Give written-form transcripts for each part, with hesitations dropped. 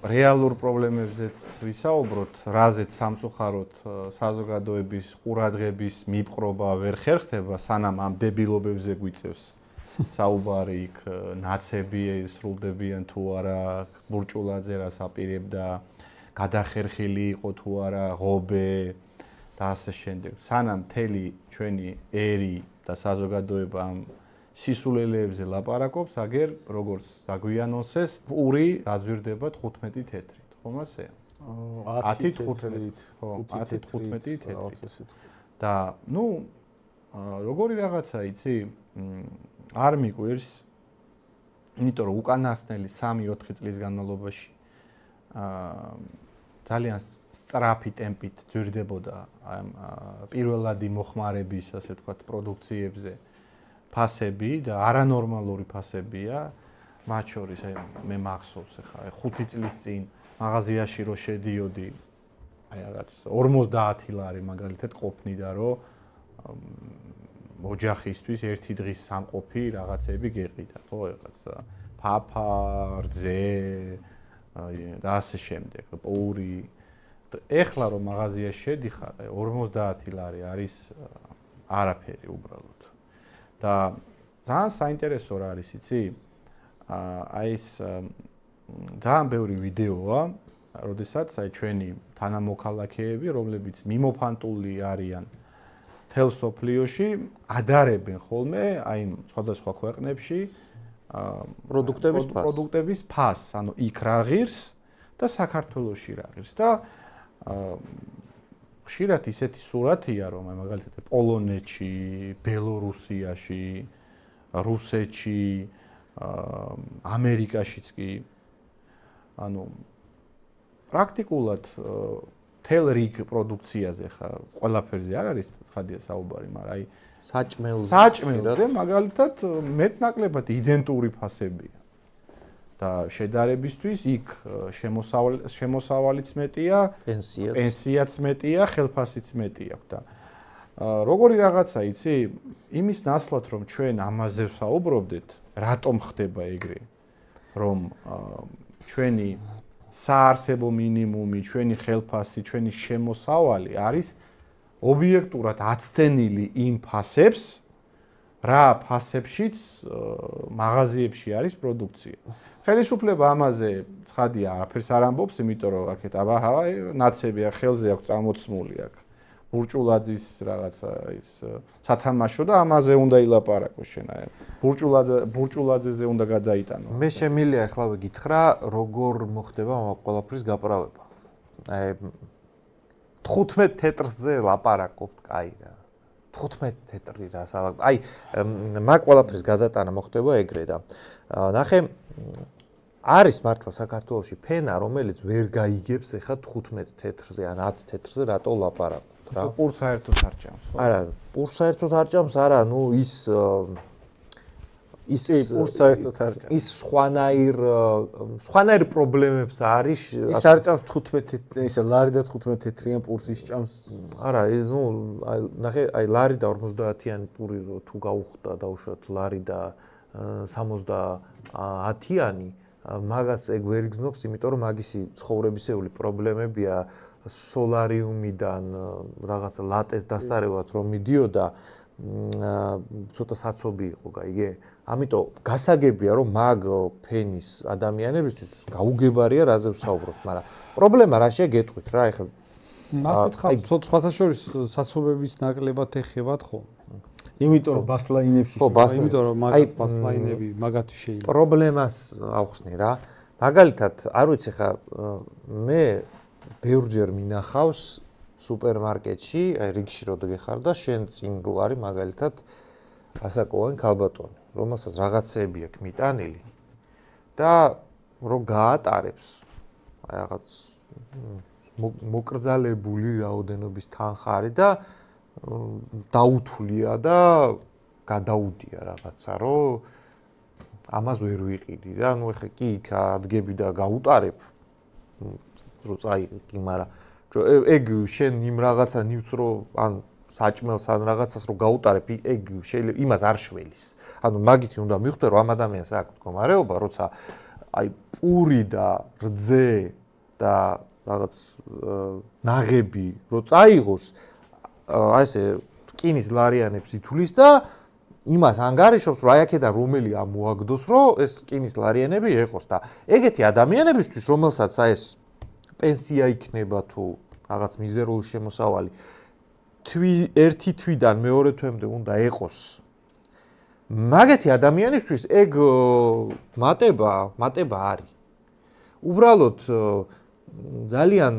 რეალურ პრობლემებზეც ვისაუბროთ, რაზეც სამწუხაროდ საზოგადოების ყურადღების მიპყრობა ვერ ხერხდება, სანამ ამ დებილობებზე გვიწევს საუბარი იქ ნაცები სრულდებიან თუ არა, ბურჭულაძე რას აპირებდა, გადახერხილი იყო თუ არა, ღობე და ასე შემდეგ. სანამ მთელი ჩვენი ერი და საზოგადოება ამ სისულელეებზე ლაპარაკობს, აგერ როგორც დაგვიანონსეს, პური დაძვირდება 15 თეთრით, ხომ ასეა? 10-15, ხო, 10-15 თეთრით. და ნუ როგორი რაღაცა იცი? არ მიყვირს, იმიტომ რომ უკანასკნელი 3-4 წლის განმავლობაში ძალიან სწრაფი ტემპით ძვირდებოდა ამ პირველადი მოხმარების, ასე ვთქვათ, პროდუქციებზე ფასები და არანორმალური ფასებია, მათ შორის აი მე მახსოვს ახლა 5 წლის წინ მაღაზიაში რო შედიოდი, აი რაღაც 50 ლარი მაგალითად ყოფნიდა, რომ ოჯახისთვის ერთი დღის სამყოფი რაღაცები გეყიდა, ხო, რაღაც ფაფა, რძე და ასე შემდეგ, პური. ეხლა რომ მაღაზიაში შედიხარ, 50 ლარი არის არაფერი უბრალოდ. და ძალიან საინტერესო რა არის, იცი? აი ეს ძალიან ბევრი ვიდეოა, როდესაც აი ჩვენი თანამოქალაქეები, რომლებიც მიმოფანტული არიან თელ სოფლიოში, ადარებენ ხოლმე აი სხვადასხვა ქვეყნებში პროდუქტების ფასს, ანუ იქ რა ღირს და საქართველოში რა ღირს და ხშირად ისეთი სურათია, რომ აი მაგალითად პოლონეთში, ბელორუსიაში, რუსეთში, ამერიკაშიც კი ანუ პრაქტიკულად თელ რიგ პროდუქციაზე ხა ყველაფერზე არ არის ხადია საუბარი, მაგრამ აი საჭმელზე მაგალითად მეტნაკლებად იდენტური ფასებია. და შედარებისთვის იქ შემოსავალიც მეტია, პენსიაც მეტია, ხელფასიც მეტი აქვს და როგორი რაღაცა იცი? იმის ნაცვლად რომ ჩვენ ამაზე ვსაუბრობდეთ, რატომ ხდება ეგრე? რომ ჩვენი საარსებო მინიმუმი, ჩვენი ხელფასი, ჩვენი შემოსავალი არის ობიექტურად აცდენილი იმ ფასებს, რა ფასებშიც მაღაზიებში არის პროდუქცია. ხელისუფლება ამაზე ცხადია არაფერს არ ამბობს, იმიტომ რომ აქეთ ნაცებია, ხელზე აქვს წამოცმული აქ. ბურჭულაძის რაღაცა ის სათამაშო და ამაზე უნდა ილაპარაკო შენ აი. ბურჭულაძეზე უნდა გადაიტანო. მე შემიძლია ახლა ვეკითხრა, როგორ მოხდება ამ ყველაფრის გაправება. აი 15 თეტრზე ლაპარაკობთ, კაი რა. 15 თეთრი რა სალაპარაკო. აი მაგ ყველაფრის გადატანა მოხდება ეგრე და ნახე არის მართლა საქართველოში ფენა, რომელიც ვერ გაიგებს ახლა 15 თეთრზე ან 10 თეთრზე რატო ლაპარაკობთ რა. პურს საერთოდ არ ჭამს, ხო? არა, პურს საერთოდ არ ჭამს, არა, ნუ ის პურს საერთოდ არ ჭამს. ის სხვანაირ პრობლემებს არის. ის არ ჭამს 15 ისე ლარი და 15 თეთრიან პურს ის ჭამს. არა, ნუ ნახე, აი ლარი და 50-იანი პური თუ გაუხდა დაუშვათ ლარი და 70-იანი მაგას ეგ ვერ იგზნობს, იმიტომ რომ მაგისი ცხოვრებისეული პრობლემებია სოლარიუმიდან რაღაცა ლატეს დასარევად რომ მიდიოდა ცოტა საცობი იყო, გაიგე? ამიტომ გასაგებია რომ მაგ ფენის ადამიანებისთვის გაუგებარია რაზე ვსაუბრობთ, მაგრამ პრობლემა რაშია გეტყვით რა ეხლა. მასეთ ხალხს სხვათა შორის საცობების ნაკლებად ეხებათ ხო? იმიტომ რომ ბასლაინებში იმიტომ რომ მაგათ ბასლაინები მაგათი შეიძლება. პრობლემას ავხსნი რა. მაგალითად, არ ვიცი ხა მე ბევრჯერ მინახავს სუპერმარკეტში, აი რიგში როდი ხარ და შენ წინ რო არის მაგალითად ასაკოვანი ქალბატონი, რომელსაც რაღაცეები აქვს მიტანილი და რო გაატარებს აი რაღაც მოკრძალებული რაოდენობის თანხარი და დაუთვლია და გადაუდია რაღაცა, რომ ამას ვერ ვიყიდი და ნუ ეხა კი იქ ადგები და გაუტარებ რო წაიღი, მაგრამ ეგ შენ იმ რაღაცა ნივთს რო ან საჭმელს ან რაღაცას რო გაუტარებ, ეგ შეიძლება იმას არ შველის. ანუ მაგით უნდა მიხვდე რომ ამ ადამიანს აქვს მდგომარეობა, როცა აი პური და რძე და რაღაც ნაღები რო წაიღოს აი ესე რკინის ლარიანებს ითulis და იმას ანგარიშობს რომ აი აქედან რომელი ამოაგდოს რომ ეს რკინის ლარიანები ეყოს და ეგეთი ადამიანებისთვის რომელსაც აი ეს პენსია იქნება თუ რაღაც მიზერული შემოსავალი ერთი თვიდან მეორე თვემდე უნდა ეყოს მაგეთი ადამიანისთვის ეგ მატება არის უბრალოდ ძალიან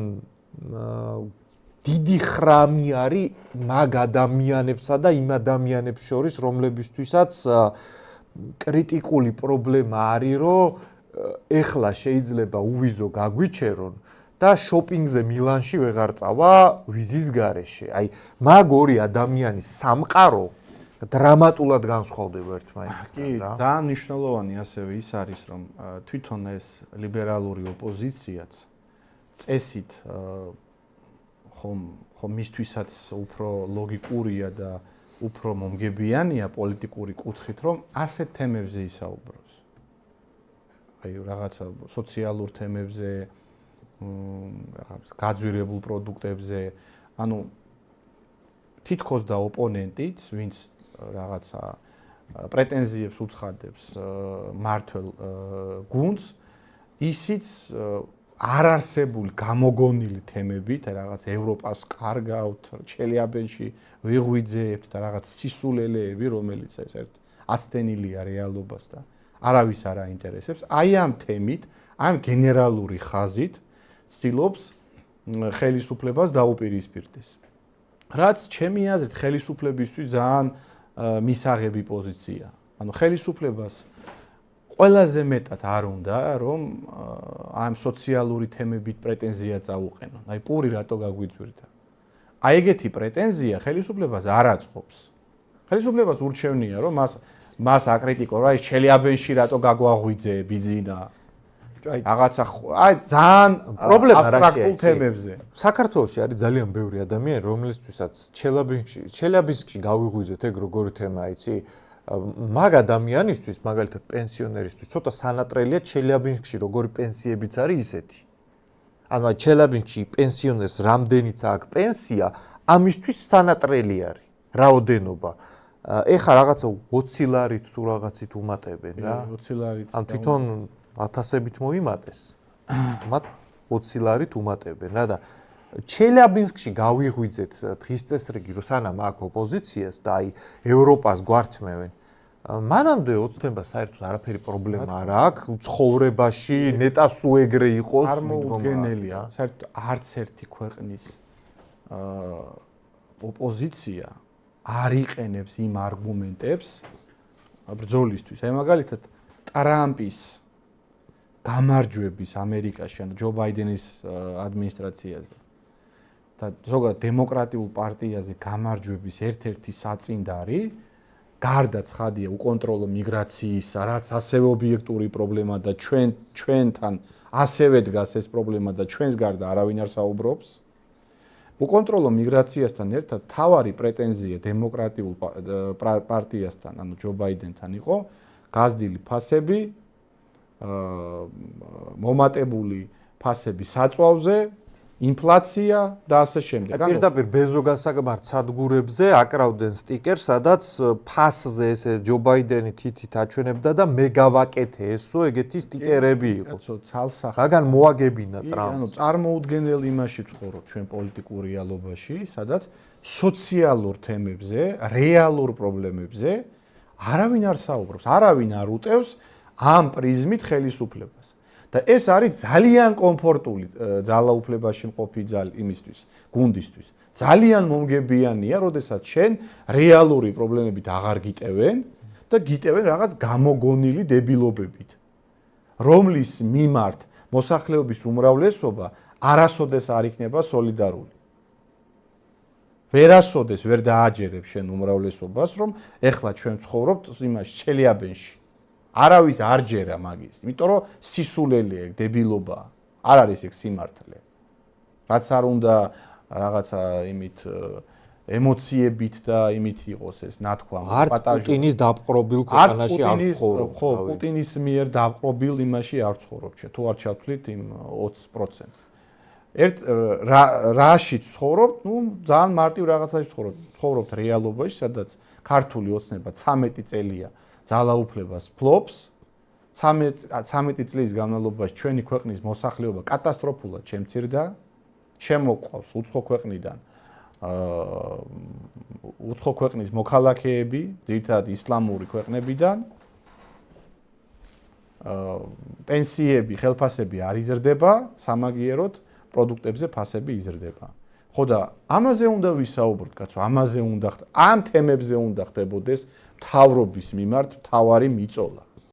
დიდი ხრამი არის მაგ ადამიანებსა და იმ ადამიანებს შორის რომლებისთვისაც კრიტიკული პრობლემა არის რომ ეხლა შეიძლება უვიზო გაგვიჩერონ და შოპინგზე მილანში ვეღარ წავა ვიზის გარეშე. აი, მაგ ორი ადამიანის სამყარო დრამატულად განსხვავდება ერთმანეთისგან რა. ძალიან მნიშვნელოვანი ასევე ის არის, რომ თვითონ ეს ლიბერალური ოპოზიციაც წესით ხომ მისთვისაც უფრო ლოგიკურია და უფრო მომგებიანია პოლიტიკური კუთხით, რომ ასეთ თემებზე ისაუბროს. აი, რაღაცა სოციალურ თემებზე გაძვირებულ პროდუქტებზე, ანუ თითქოს და ოპონენტიც, ვინც რაღაცა პრეტენზიებს უცხადებს მართლ გუნდს, ისიც არარსებული გამოგონილი თემებით, რაღაც ევროპას კარგავთ, ჩელიაბენში ვიღვიძებთ და რაღაც სისულელეები, რომელიც ეს ერთ აცდენილია რეალობას და არავის არ აინტერესებს. აი ამ თემით, ამ გენერალური ხაზით ცდილობს ხელისუფლებას დაუპირისპირდეს. რაც ჩემი აზრით ხელისუფლებისთვის ძალიან მისაღები პოზიცია. ანუ ხელისუფლებას ყველაზე მეტად არ უნდა რომ ამ სოციალური თემებით პრეტენზია წაუყენონ. აი პური რატო გაგვიძვირდა. აი ეგეთი პრეტენზია ხელისუფლებას არ აწყობს. ხელისუფლებას ურჩევნია რომ მას აკრიტიკო რა ის ჩელიაბენში რატო გაგვაღვიძე ბიძინა. რაღაცა აი ძალიან პრობლემა აბსტრაქტულ თემებზე. საქართველოში არის ძალიან ბევრი ადამიანი, რომლისთვისაც ჩელიაბინსკში გავიღვიძეთ ეგ როგორი თემაა, იცი? მაგ ადამიანისთვის, მაგალითად პენსიონერისთვის, ცოტა სანატრელია ჩელიაბინსკში როგორი პენსიებიც არის ისეთი. ანუ აი ჩელიაბინსკში პენსიონერს რამდენიც აქვს პენსია, ამისთვის სანატრელი არის. რაოდენობა. ეხა რაღაცა 20 ლარით თუ რაღაცით უმატებენ რა. 20 ლარით. ან თვითონ 1000-ებით მოიმატეს. მათ 20 ლარით უმატებენ რა და ჩელიაბინსკში გავიღვიძეთ დღის წესრიგი რომ სანამ აქ ოპოზიციას და აი ევროპას გვართმევენ. მანამდე ოცნება საერთოდ არაფერი პრობლემა არ აქვს ცხოვრებაში ნეტას უეგრე იყოს წარმოუდგენელია. საერთოდ არც ერთი ქვეყნის ოპოზიცია არ იყენებს იმ არგუმენტებს ბრძოლისთვის. აი მაგალითად ტრამპის გამარჯვების ამერიკაში, ანუ ჯო ბაიდენის ადმინისტრაციაზე და ზოგადად დემოკრატიულ პარტიაზე გამარჯვების ერთ-ერთი საწინდარი გარდა ცხადია უკონტროლო მიგრაციისა, რაც ასევე ობიექტური პრობლემა და ჩვენთან ასევე დგას ეს პრობლემა და ჩვენს გარდა არავინ არ საუბრობს. უკონტროლო მიგრაციასთან ერთად თავარი პრეტენზია დემოკრატიულ პარტიასთან, ანუ ჯო ბაიდენთან იყო გაზრდილი ფასები, მომატებული ფასები საწვავზე, ინფლაცია და ასე შემდეგ. პირდაპირ ბენზოგასაგმართ სადგურებზე აკრავდნენ სტიკერს, სადაც ფასზე ესე ჯო ბაიდენი თითით აჩვენებდა და მე გავაკეთე ესო ეგეთი სტიკერები იყო. კაცო, ცალსახად. მაგან მოაგებინა ტრამპს. ანუ წარმოუდგენელ იმაში ვცხოვრობ ჩვენ პოლიტიკურ რეალობაში, სადაც სოციალურ თემებზე, რეალურ პრობლემებზე არავინ არ საუბრობს, არავინ არ უტევს ამ პრიზმით ხელისუფლებას. და ეს არის ძალიან კომფორტული ძალაუფლებაში მყოფი იმისთვის, გუნდისთვის. ძალიან მომგებიანია, როდესაც შენ რეალური პრობლემებით აღარ გიტევენ და გიტევენ რაღაც გამოგონილი დებილობებით, რომლის მიმართ მოსახლეობის უმრავლესობა არასოდეს არ იქნება სოლიდარული. ვერასოდეს ვერ დააჯერებს შენ უმრავლესობას, რომ ეხლა ჩვენ ცხოვრობთ იმაში ჩელიაბენში. არავის არ ჯერა მაგის, იმიტომ რომ სისულელეა, დებილობაა. არ არის ეგ სიმართლე. რაც არ უნდა რაღაცა იმით ემოციებით და იმით იყოს ეს ნათქვამი, არც პუტინის დაპყრობილ ქვეყანაში არ ცხოვრობ. ხო, პუტინის მიერ დაპყრობილ იმაში არ ცხოვრობ, თუ არ ჩავთვლით იმ 20%-ს. რაში ცხოვრობ, ძალიან მარტივ რაღაცაში ცხოვრობთ რეალობაში, სადაც ქართული ოცნება 13 წელია ძალაუფლებას ფლობს. 13 წლის განმავლობაში ჩვენი ქვეყნის მოსახლეობა კატასტროფულად შემცირდა. შემოყავს უცხო ქვეყნიდან უცხო ქვეყნის მოქალაქეები, ძირითადად ისლამური ქვეყნებიდან. პენსიები, ხელფასები არ იზრდება, სამაგიეროდ პროდუქტებზე ფასები იზრდება. ხო და ამაზე უნდა ვისაუბროთ, კაცო, ამაზე უნდა ამ თემებზე უნდა ხდებოდეს მთავრობის მიმართ მთავარი მიწოლა.